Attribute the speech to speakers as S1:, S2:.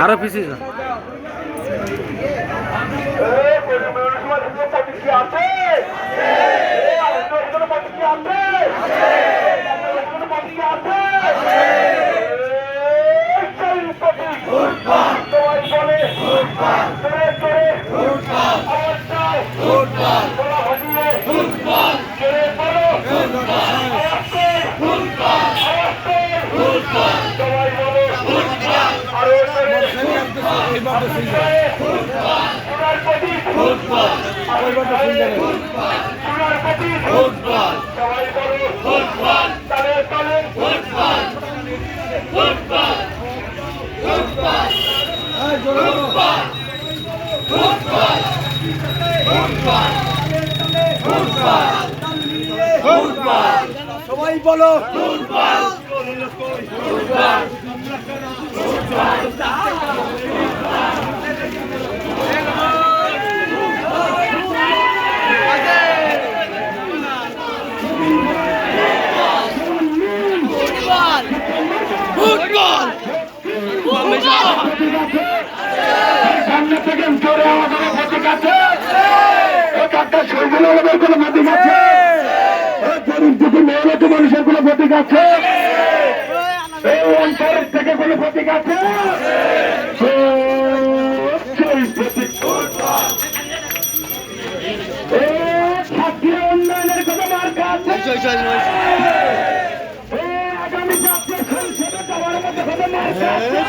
S1: আরো পিছিয়ে যা।
S2: সবাই বলো সামনে থেকে জোরে আমাদের প্রতীক আছে, সেগুলো আমাদের কোনো প্রতীক আছে, গরিব দুঃখী মেহনতি মানুষের কোনো প্রতীক আছে, এই অঞ্চলের থেকে কোনো প্রতীক আছে, ছাত্রীর উন্নয়নের কোনো মার্কা আছে, আগামী জাতীয় সংসদে যাওয়ার মতো কোনো মার্কা আছে।